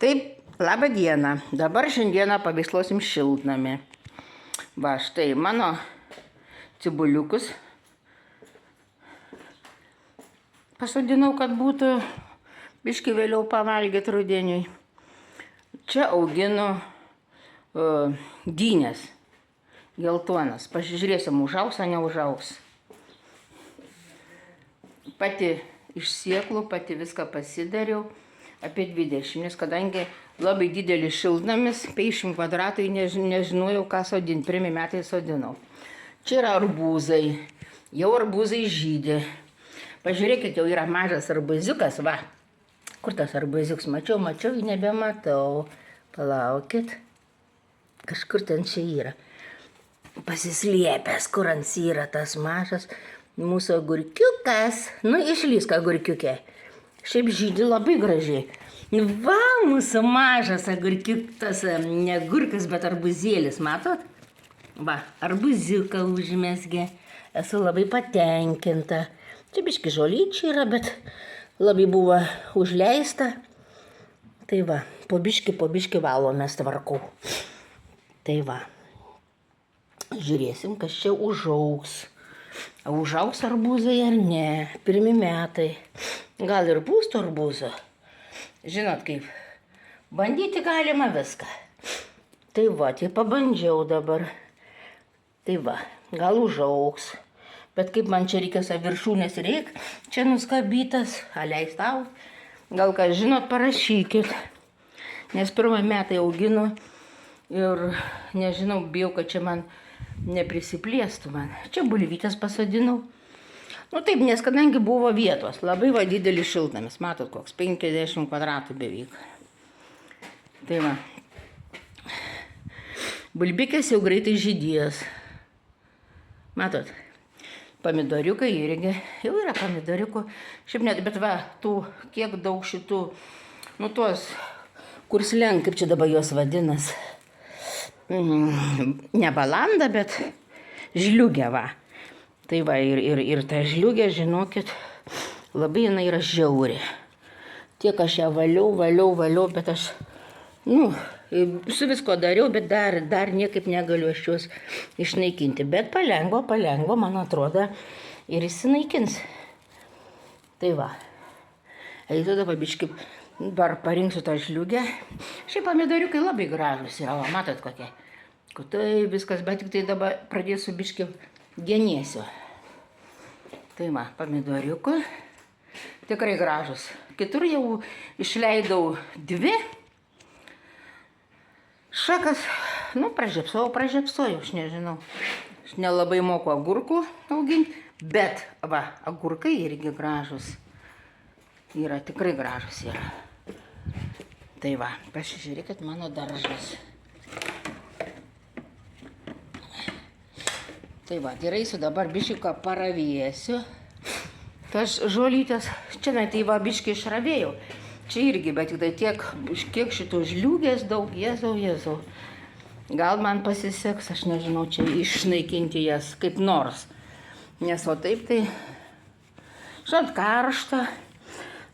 Taip, laba diena. Dabar šiandieną paveiksluosim šiltnamį. Va, štai mano cibuliukus pasodinau, kad būtų biški vėliau pavalgyti rudeniui. Čia auginu gynės, geltonas. Pasižiūrėsim, užaugs ar neužaugs. Pati iš sėklų, pati viską pasidariau. Apie 20, nes kadangi labai didelis šiltnamis, 50 kvadratų, nežinojau, ką sodinti, pirmi metai sodinau. Čia yra arbūzai, jau arbūzai žydė. Pažiūrėkit, jau yra mažas arbūziukas, va. Kur tas arbūziukas? Mačiau, nebematau. Palaukit, kažkur ten čia yra. Pasislėpęs, kur ant yra tas mažas mūsų agurkiukas. Nu, išlysk agurkiukė. Šiaip žydė labai gražiai. Va, mūsų mažas agurkiukas, ne agurkas, bet arbuzėlis, matot? Va, arbuziuką užmesgė. Esu labai patenkinta. Čia biški žolyčiai yra, bet labai buvo užleista. Tai va, po biški valomės tvarkau. Tai va. Žiūrėsim, kas čia užaugs. Užaugs arbūzai ar ne. Pirmi metai. Gal ir bus to arbūzo. Žinot kaip, bandyti galima viską. Tai va, tai pabandžiau dabar. Tai va, gal užaugs. Bet kaip man čia reikės viršūnės reik, čia nuskabytas, aleis tau. Gal ką žinot, parašykit. Nes pirmą metai auginu ir nežinau, bijau, kad čia man neprisiplėstų man. Čia bulvytės pasodinau. Nu taip, nes kadangi buvo vietos, labai va didelis šiltnamis, matot koks, 50 kvadratų beveik. Tai va. Bulbikės jau greitai žydės. Matot, pomidoriukai irgi, jau yra pomidoriukų. Šiaip net, bet va, tų, kiek daug šitų, nu tuos, kur slenk, kaip čia dabar jos vadinas. Ne balanda, bet žliugė va. Tai va, ir ta žliugė, žinokit, labai jinai yra žiauri. Tiek aš ją valiau, bet aš, nu, su visko dariau, bet dar niekaip negaliu aš juos išnaikinti. Bet palengvo, man atrodo, ir išsinaikins. Tai va. Eisiu dabar biškai, dar parinksiu tą žliugę. Šiaip pomidoriukai labai gražus yra, va, matot kokie. Tai viskas, bet tik tai dabar pradėsiu biškai genėsiu. Tai va, pomidoriukų. Tikrai gražus. Kitur jau išleidau 2. Šakas, nu, pražiopsojau, aš nežinau. Aš nelabai moku agurkų auginti, bet, va, agurkai irgi gražus. Yra, tikrai gražus yra. Tai va, pasižiūrėkit mano daržas. Tai va, ir eisiu dabar biškiuką paravėsiu. Tas žolytės, čia tai va biškį išravėjau. Čia irgi, bet tik tai tiek, kiek šitų žliūgės daug, jėzau. Gal man pasiseks, aš nežinau, čia išnaikinti jas kaip nors. Nes o taip tai, žinot, karšta.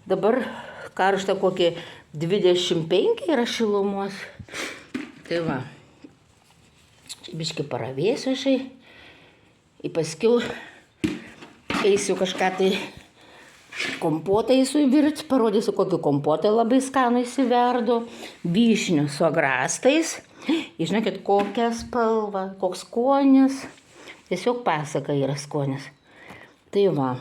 Dabar karšta kokie 25 yra šilumos. Tai va, čia biškį paravėsiu šai. Ir paskiau eisiu kažką tai kompotą įsivirti, parodysiu, kokį kompotą labai skanų įsiverdu. Vyšnių su agrastais. Ir žinokit, kokia spalva, koks skonis. Tiesiog pasaka yra skonis. Tai va.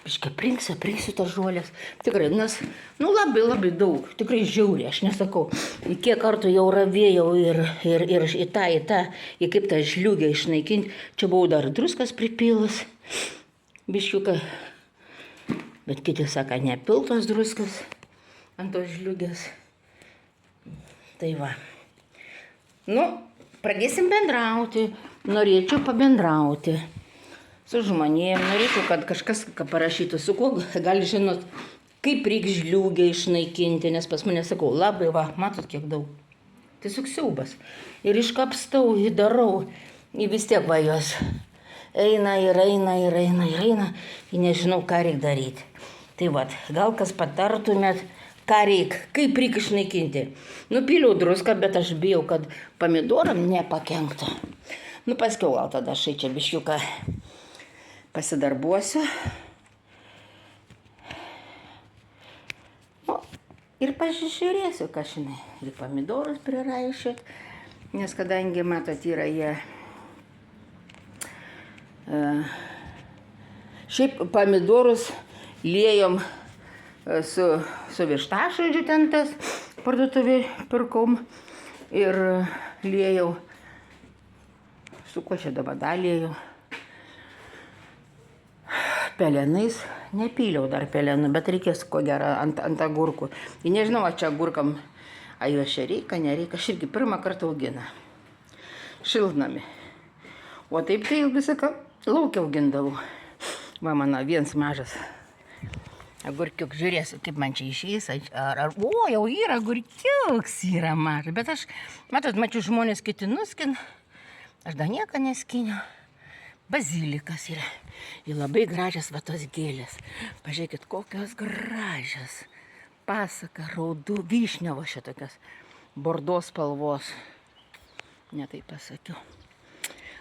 Biškai prinksiu tas žolės. Tikrai, nes, nu labai daug. Tikrai žiauriai, aš nesakau. Į kiek kartų jau ravėjau ir į tą, į kaip tą žliugę išnaikinti. Čia buvau dar druskas pripilus. Biškiuką. Bet kiti sako, nepiltos druskas ant tos žliugės. Tai va. Nu, pradėsim bendrauti. Norėčiau pabendrauti. Su žmonėm, norėčiau, kad kažkas parašytų, su kuo, gal žinot, kaip reikia žliūgę išnaikinti, nes pas mane sakau, labai va, matot kiek daug. Tiesiog siaubas. Ir iškapstau, įdarau, ir vis tiek va jos eina, ir nežinau, ką reikia daryti. Tai va, gal kas patartumėt, Ką reik, kaip reik išnaikinti. Nupyliau druską, bet aš bijau, kad pomidoram nepakenktų. Nu, paskiau gal tada šai čia biškiuką pasidarbuosiu. O, ir pasižiūrėsiu, ką žinai, ir pomidorus priraišiot, nes kadangi, matot, yra jie... Šiaip pomidorus liejom su vištažodžiu ten tas parduotuvė pirkom ir liejau, su kuo čia dabar dalėjau, pelenais, nepyliau dar pelenų, bet reikės ko gero ant agurkų. Ir nežinau, čia agurkam, juos čia reikia, nereikia, aš irgi pirmą kartą augina, šiltnami. O taip tai visą laukia augindavau. Va, mano vienas mažas agurkiuk, žiūrėsiu, kaip man čia išeis, o, jau yra agurkiuks, yra mažas, bet aš, matot, mačiau žmonės kiti nuskin, aš dar nieko neskiniu. Bazilikas yra, ir labai gražias va tos gėlės, pažiūrėkit, kokios gražios, pasaka, raudų, vyšniavo šitokios, bordos spalvos, ne taip pasakiau,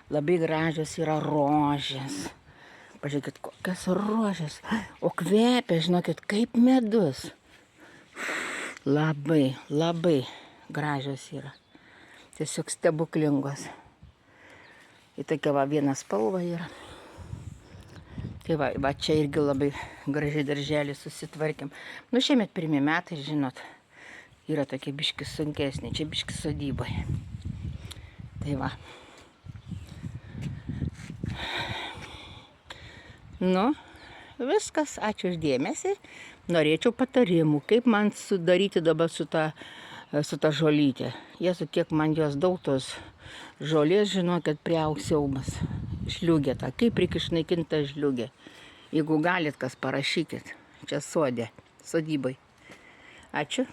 labai gražios yra rožės. Pažiūrėkit, kokias rožės, o kvepia, žinokit, kaip medus. Labai, labai gražios yra. Tiesiog stebuklingos. Ir tokia va viena spalva yra. Tai va čia irgi labai gražiai darželį susitvarkėm. Nu, šiemet pirmi metai, žinot, yra tokie biški sunkesni, čia biški sodybai. Tai va. Nu, viskas, ačiū už dėmesį. Norėčiau patarimų, kaip man sudaryti dabar su ta žolytė. Jėzu, kiek man jos daug tos žolės, žinokit, priaugs siaubas. Žliugė tą, kaip reikia išnaikinti tą žliugę. Jeigu galit, kas parašykit. Čia sodė, sodybai. Ačiū.